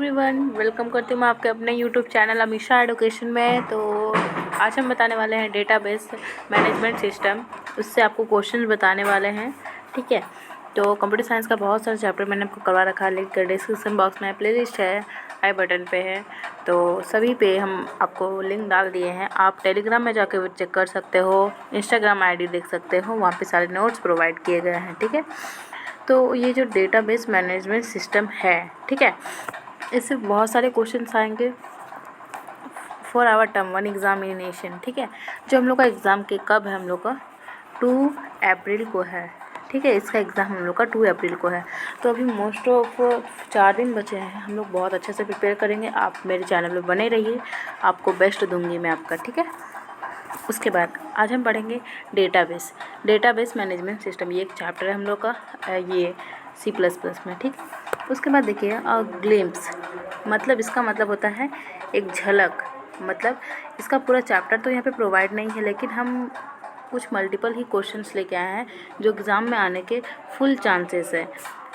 Everyone, welcome करती हूँ मैं आपके अपने यूट्यूब चैनल अमीशा एडुकेशन में। तो आज हम बताने वाले हैं डेटाबेस मैनेजमेंट सिस्टम, उससे आपको क्वेश्चन बताने वाले हैं। ठीक है, तो कंप्यूटर साइंस का बहुत सारा चैप्टर मैंने आपको करवा रखा है। लिंक डिस्क्रिप्शन बॉक्स में प्लेलिस्ट है, आई बटन पे है, तो सभी पे हम आपको लिंक डाल दिए हैं। आप टेलीग्राम में जाके चेक कर सकते हो, इंस्टाग्राम ID देख सकते हो, वहाँ पे सारे नोट्स प्रोवाइड किए गए हैं। ठीक है, तो ये जो डेटाबेस मैनेजमेंट सिस्टम है, ठीक है, इससे बहुत सारे क्वेश्चंस आएंगे फॉर आवर टर्म 1 एग्जामिनेशन। ठीक है, जो हम लोग का एग्ज़ाम के कब है, हम लोग का 2 अप्रैल को है। ठीक है, इसका एग्ज़ाम हम लोग का 2 अप्रैल को है। तो अभी मोस्ट ऑफ 4 दिन बचे हैं, हम लोग बहुत अच्छे से प्रिपेयर करेंगे। आप मेरे चैनल में बने रहिए, आपको बेस्ट दूंगी मैं आपका। ठीक है, उसके बाद आज हम पढ़ेंगे डेटाबेस मैनेजमेंट सिस्टम। ये एक चैप्टर है हम लोग का, ये C++ में। ठीक, उसके बाद देखिए ग्लिम्स, मतलब इसका मतलब होता है एक झलक। मतलब इसका पूरा चैप्टर तो यहाँ पे प्रोवाइड नहीं है, लेकिन हम कुछ मल्टीपल ही क्वेश्चंस लेके आए हैं जो एग्ज़ाम में आने के फुल चांसेस है।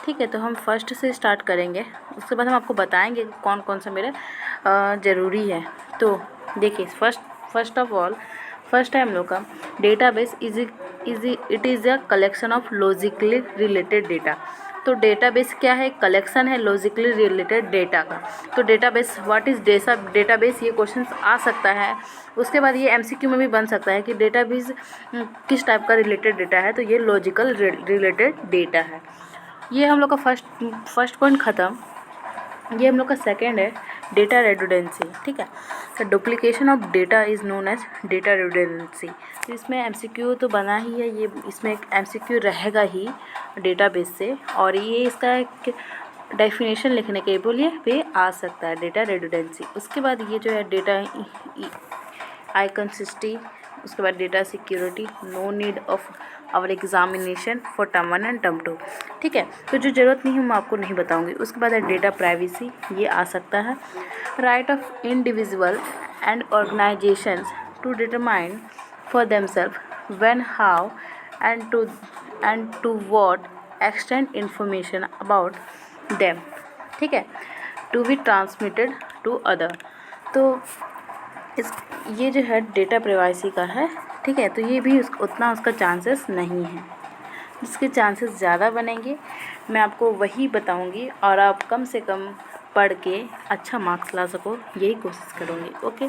ठीक है, तो हम फर्स्ट से स्टार्ट करेंगे, उसके बाद हम आपको बताएंगे कौन कौन सा मेरे ज़रूरी है। तो देखिए, फर्स्ट ऑफ ऑल फर्स्ट है हम लोग का database it is a collection of logically related data. तो डेटाबेस क्या है? कलेक्शन है लॉजिकली रिलेटेड डेटा का। तो डेटाबेस व्हाट इज़ डेटाबेस, ये क्वेश्चंस आ सकता है। उसके बाद ये MCQ में भी बन सकता है कि डेटाबेस किस टाइप का रिलेटेड डेटा है। तो ये लॉजिकल रिलेटेड डेटा है। ये हम लोग का फर्स्ट पॉइंट ख़त्म। ये हम लोग का सेकेंड है डेटा रेडुडेंसी। ठीक है, तो duplication of data is known as data redundancy. तो इसमें MCQ तो बना ही है, ये इसमें एक MCQ रहेगा ही डेटाबेस से, और ये इसका एक डेफिनेशन लिखने के बोलिए पे आ सकता है डेटा रेडुडेंसी। उसके बाद ये जो है डेटा आइकॉन्सिस्टी, उसके बाद data security, no need of our examination for term 1 and term 2। ठीक है, तो जो ज़रूरत नहीं है मैं आपको नहीं बताऊंगी। उसके बाद है डेटा प्राइवेसी, ये आ सकता है। Right of individual and organisations to determine for themselves when, how and to what extent information about them. ठीक है, to be transmitted to other. तो ये जो है डेटा प्राइवेसी का है। ठीक है, तो ये भी उतना उसका चांसेस नहीं है। जिसके चांसेस ज़्यादा बनेंगे मैं आपको वही बताऊंगी, और आप कम से कम पढ़ के अच्छा मार्क्स ला सको, यही कोशिश करूँगी। ओके,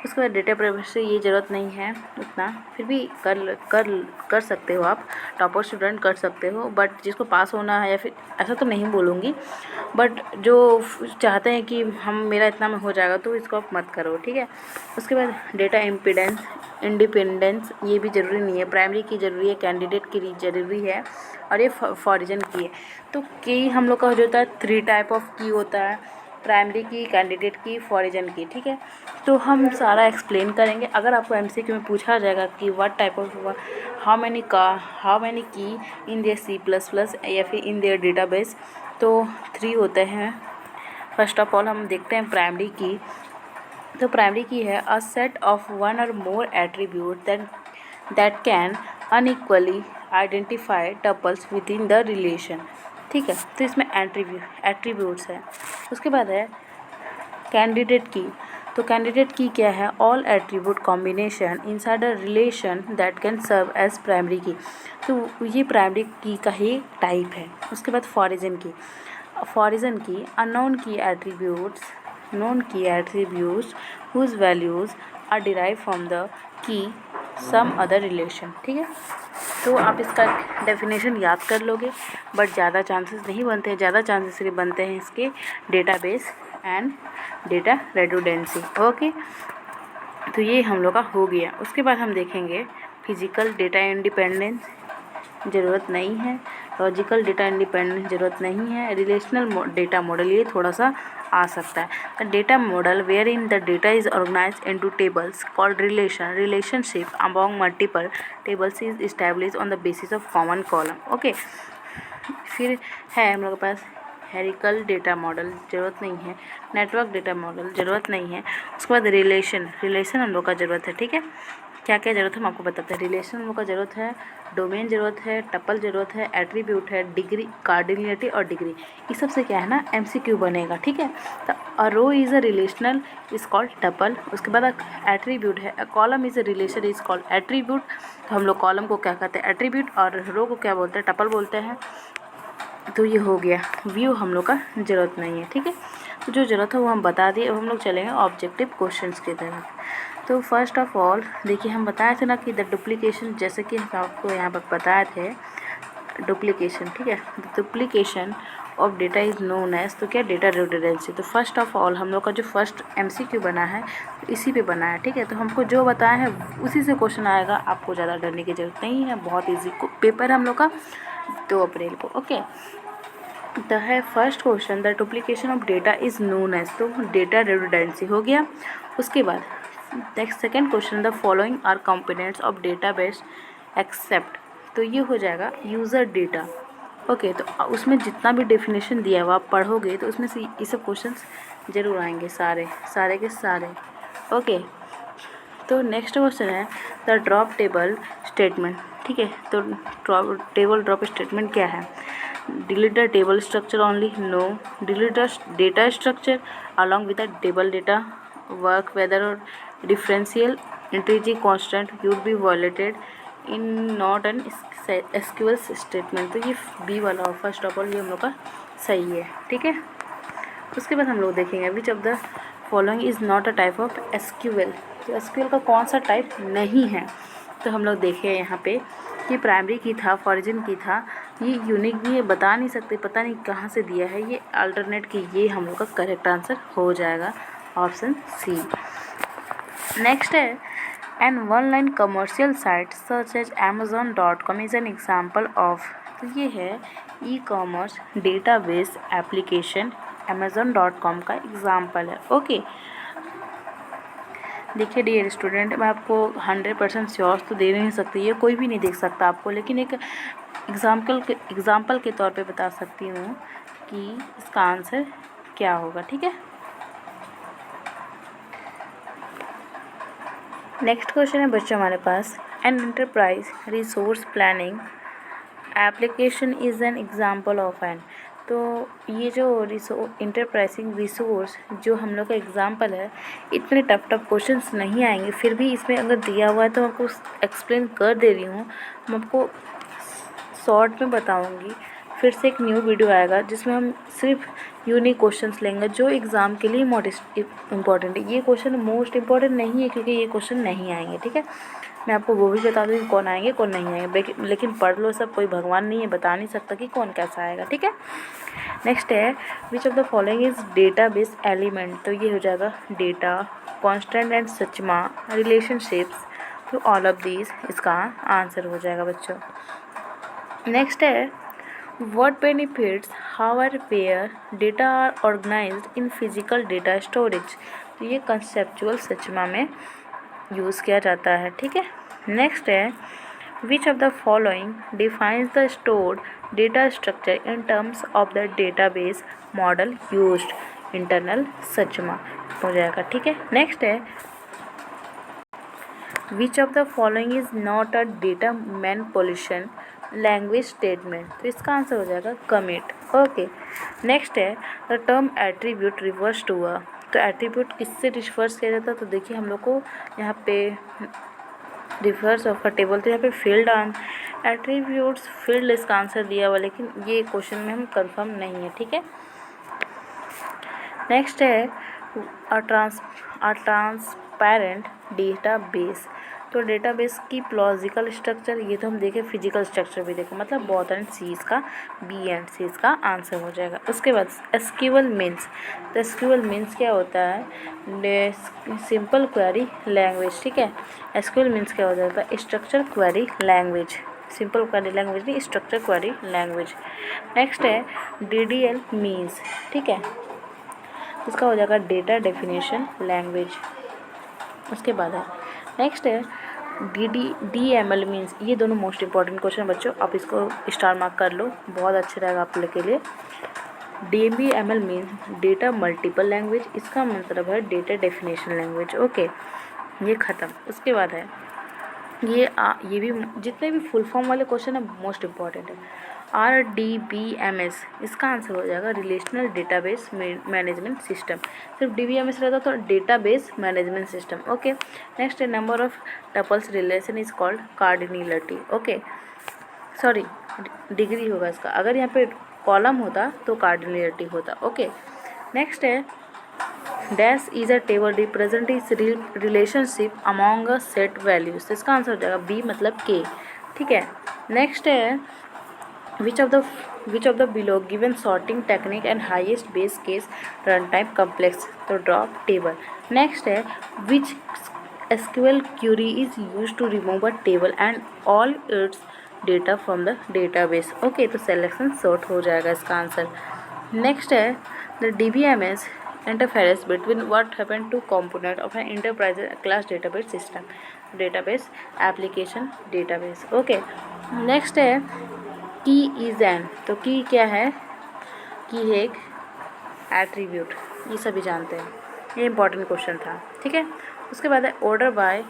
उसके बाद डेटा प्राइवेसी ये ज़रूरत नहीं है उतना, फिर भी कर सकते हो आप, टॉपर स्टूडेंट कर सकते हो। बट जिसको पास होना है, या फिर ऐसा तो नहीं बोलूँगी, बट जो चाहते हैं कि हम मेरा इतना में हो जाएगा, तो इसको आप मत करो। ठीक है, उसके बाद डेटा इंडिपेंडेंस, ये भी ज़रूरी नहीं है। प्राइमरी की ज़रूरी है, कैंडिडेट की ज़रूरी है, और ये फॉरिजन की है। तो की हम लोग का जो होता है 3 टाइप ऑफ की होता है, प्राइमरी की, कैंडिडेट की, फॉरिजन की। ठीक है, तो हम सारा एक्सप्लेन करेंगे। अगर आपको MCQ में पूछा जाएगा कि what type of how many की इन देयर C++ या फिर इन देयर डेटाबेस, तो 3 होते हैं। फर्स्ट ऑफ ऑल हम देखते हैं प्राइमरी की। तो प्राइमरी की है अ सेट ऑफ 1 और more attribute that can uniquely identify tuples within the relation. ठीक है, तो इसमें एट्रीब्यूट्स है। उसके बाद है कैंडिडेट की। तो कैंडिडेट की क्या है? All attribute combination inside a relation that can serve as primary key. तो ये प्राइमरी की का ही टाइप है। उसके बाद फॉरिजन की अननोन की attributes, known key attributes whose values are derived from the key some other relation। ठीक है, तो आप इसका डेफिनेशन याद कर लोगे, बट ज़्यादा चांसेस नहीं बनते हैं। ज़्यादा चांसेस सिर्फ बनते हैं इसके database and data redundancy. Okay, तो ये हम लोग का हो गया। उसके बाद हम देखेंगे फिजिकल डेटा इंडिपेंडेंस, ज़रूरत नहीं है। लॉजिकल डेटा इंडिपेंडेंस, ज़रूरत नहीं है। रिलेशनल डेटा मॉडल, ये थोड़ा सा आ सकता है। The data model where in the data is organise into tables called relationship among multiple tables is establish on the basis of common column. Okay, फिर है हम लोग के पास हेरिकल डेटा मॉडल, ज़रूरत नहीं है। नेटवर्क डेटा मॉडल, ज़रूरत नहीं है। उसके बाद रिलेशन हम लोग का ज़रूरत है। ठीक है, क्या क्या ज़रूरत है हम आपको बताते हैं। रिलेशन हम लोग का ज़रूरत है, डोमेन ज़रूरत है, टपल ज़रूरत है, एट्रीब्यूट है, डिग्री, कार्डिनलिटी और डिग्री। इस सब से क्या है ना MCQ बनेगा, ठीक है। तो a row is a relational is called tuple. उसके बाद एट्रीब्यूट है, a column is a relation is called attribute. तो हम लोग कॉलम को क्या कहते हैं एट्रीब्यूट, और रो को क्या बोलते हैं टपल बोलते हैं। तो ये हो गया, व्यू हम लोग का ज़रूरत नहीं है, ठीक है। तो जो ज़रूरत है वो हम बता दिए। अब हम लोग चलेंगे ऑब्जेक्टिव क्वेश्चंस की तरफ। तो फर्स्ट ऑफ ऑल देखिए, हम बताए थे ना कि द डुप्लीकेशन, जैसे कि हम आपको यहाँ पर बताए थे डुप्लीकेशन, ठीक है। Duplication of data is known as, तो क्या डेटा रिडंडेंसी। तो फर्स्ट ऑफ ऑल हम लोग का जो फर्स्ट MCQ बना है इसी पे बना है, ठीक है। तो हमको जो बताया है उसी से क्वेश्चन आएगा, आपको ज़्यादा डरने की ज़रूरत नहीं है। बहुत ईजी पेपर है हम लोग का 2 अप्रैल को, ओके। द है first question, the duplication of data is known as, तो डेटा रिडंडेंसी हो गया। उसके बाद next second question, the following are components of database except, तो ये हो जाएगा यूज़र डेटा, ओके। तो उसमें जितना भी डेफिनेशन दिया हुआ आप पढ़ोगे तो उसमें से ये सब क्वेश्चंस जरूर आएंगे, सारे सारे के सारे, ओके। तो नेक्स्ट क्वेश्चन है द ड्रॉप टेबल स्टेटमेंट, ठीक है। तो टेबल ड्रॉप स्टेटमेंट क्या है। Delete the table structure only, no. Delete the data structure along with the table data work whether or differential integer constant would be violated in not an SQL statement. तो ये B वाला first of all ये हम लोग का सही है, ठीक है। उसके बाद हम लोग देखेंगे विच of the following is not a type of SQL। तो SQL का कौन सा टाइप नहीं है। तो हम लोग देखें यहाँ पे कि प्राइमरी की था, फॉरिजिन की था, ये यूनिक भी है, बता नहीं सकते, पता नहीं कहाँ से दिया है, ये अल्टरनेट की, ये हम लोग का करेक्ट आंसर हो जाएगा ऑप्शन सी। नेक्स्ट है an online commercial site such as Amazon.com is an example of, तो ये है ई-कॉमर्स डेटाबेस एप्लीकेशन Amazon.com का एग्जाम्पल है, ओके। देखिए डियर स्टूडेंट, मैं आपको 100% श्योर तो दे नहीं सकती, ये कोई भी नहीं देख सकता आपको, लेकिन एक एग्जाम्पल के तौर पे बता सकती हूँ कि इसका आंसर क्या होगा, ठीक है। नेक्स्ट क्वेश्चन है बच्चों हमारे पास, an enterprise resource planning application is an example of an. तो ये जो इंटरप्राइजिंग रिसोर्स जो हम लोग का एग्जाम्पल है, इतने टफ क्वेश्चंस नहीं आएंगे, फिर भी इसमें अगर दिया हुआ है तो मैं आपको एक्सप्लेन कर दे रही हूँ। मैं आपको शॉर्ट में बताऊँगी, फिर से एक न्यू वीडियो आएगा जिसमें हम सिर्फ यूनिक क्वेश्चंस लेंगे जो एग्ज़ाम के लिए इम्पॉर्टेंट है। ये क्वेश्चन मोस्ट इम्पॉर्टेंट नहीं है क्योंकि ये क्वेश्चन नहीं आएंगे, ठीक है। मैं आपको वो भी बता दूँगी कौन आएंगे कौन नहीं आएंगे, लेकिन पढ़ लो सब, कोई भगवान नहीं है, बता नहीं सकता कि कौन कैसा आएगा, ठीक है। नेक्स्ट है which of the following is database element. तो ये हो जाएगा डेटा, कॉन्स्टेंट एंड सचमा, रिलेशनशिप्स। तो ऑल ऑफ दीज इसका आंसर हो जाएगा बच्चों। नेक्स्ट है what benefits where data are organized in physical data storage। तो ये कंसेप्चुअल सचमा में यूज़ किया जाता है, ठीक है। नेक्स्ट है which of the following defines the stored data structure in terms of the database model used, internal schema हो जाएगा, ठीक है। नेक्स्ट है which of the following is not a data manipulation language statement. तो इसका answer हो जाएगा commit, okay. Next है the term attribute refers to a. तो एट्रीब्यूट किससे रिवर्स किया जाता है। तो देखिए हम लोग को यहाँ पे रिवर्स ऑफ का टेबल, तो यहाँ पे फील्ड एट्रीब्यूट्स फील्ड इसका आंसर दिया हुआ, लेकिन ये क्वेश्चन में हम कंफर्म नहीं है, ठीक है। नेक्स्ट है ट्रांसपेरेंट डेटाबेस। तो डेटाबेस की लॉजिकल स्ट्रक्चर, ये तो हम देखें, फिजिकल स्ट्रक्चर भी देखें, मतलब बहुत एंड सी इसका बी एंड सी इसका आंसर हो जाएगा। उसके बाद एसक्यूएल मीन्स। तो एसक्यूएल मीन्स क्या होता है, सिंपल क्वेरी लैंग्वेज, ठीक है। एसक्यूएल मीन्स क्या हो जाता है, structure query language, simple query language नहीं, स्ट्रक्चर क्वेरी लैंग्वेज। नेक्स्ट है DDL मीन्स, ठीक है, इसका हो जाएगा डेटा डेफिनेशन लैंग्वेज। उसके बाद है नेक्स्ट है DML मीन्स। ये दोनों मोस्ट इंपॉर्टेंट क्वेश्चन बच्चों, आप इसको स्टार मार्क कर लो, बहुत अच्छे रहेगा आप लोग के लिए। DML means data multiple language, इसका मतलब है डेटा डेफिनेशन लैंग्वेज, ओके, ये ख़त्म। उसके बाद है ये भी जितने भी फुल फॉर्म वाले क्वेश्चन है मोस्ट इम्पॉर्टेंट है। RDBMS इसका आंसर हो जाएगा रिलेशनल डेटाबेस मैनेजमेंट सिस्टम। सिर्फ DBMS रहता तो database management system. Okay, next है number of tuples relation is called cardinality. Okay, sorry degree होगा इसका, अगर यहाँ पे कॉलम होता तो कार्डिनलिटी होता। ओके, नेक्स्ट है dash is a table represent is relationship among a set values. तो इसका आंसर हो जाएगा बी मतलब के। ठीक है, नेक्स्ट है which of the below given sorting technique and highest base case run time complex. तो ड्रॉप टेबल। नेक्स्ट है विच SQL query is used to remove a table and all its data from the database। Okay, तो selection sort हो जाएगा इसका answer. Next है the DBMS interferes between what happen to component of an enterprise class database system, database application database। Okay, next है की is an. तो की क्या है? की है एक एट्रीब्यूट, ये सभी जानते हैं, ये इंपॉर्टेंट क्वेश्चन था। ठीक है, उसके बाद है order by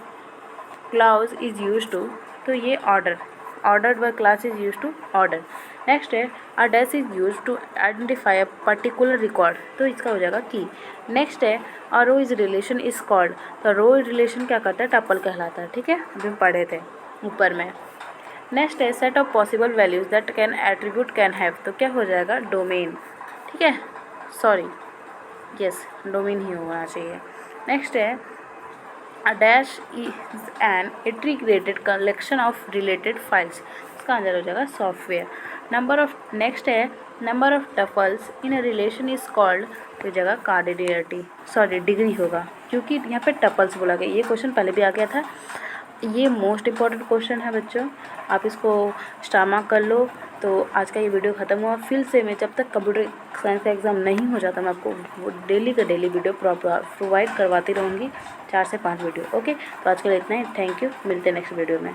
clause is use to. तो ये ordered by clause is use to order. Next है a dash is use to identify a particular record. तो इसका हो जाएगा की। नेक्स्ट है a row is relation is called. तो row relation क्या करता है? टपल कहलाता है। ठीक है, अभी हम पढ़े थे ऊपर में। नेक्स्ट है set of possible values that can attribute can have. तो क्या हो जाएगा? डोमेन। ठीक है, सॉरी यस डोमेन ही होना चाहिए। नेक्स्ट है a dash is an integrated collection of related files. इसका आंसर हो जाएगा सॉफ्टवेयर। नंबर ऑफ नेक्स्ट है number of tuples in a relation is called. तो जगह कार्डिनलिटी, सॉरी डिग्री होगा क्योंकि यहाँ पे टपल्स बोला गया। ये क्वेश्चन पहले भी आ गया था, ये मोस्ट इम्पॉर्टेंट क्वेश्चन है बच्चों, आप इसको स्टार मार्क कर लो। तो आज का ये वीडियो ख़त्म हुआ। फिर से मैं जब तक कंप्यूटर साइंस का एग्ज़ाम नहीं हो जाता मैं आपको वो डेली का डेली वीडियो प्रोवाइड करवाती रहूँगी, 4 से 5 वीडियो। ओके, तो आज के लिए इतना ही। थैंक यू, मिलते हैं नेक्स्ट वीडियो में।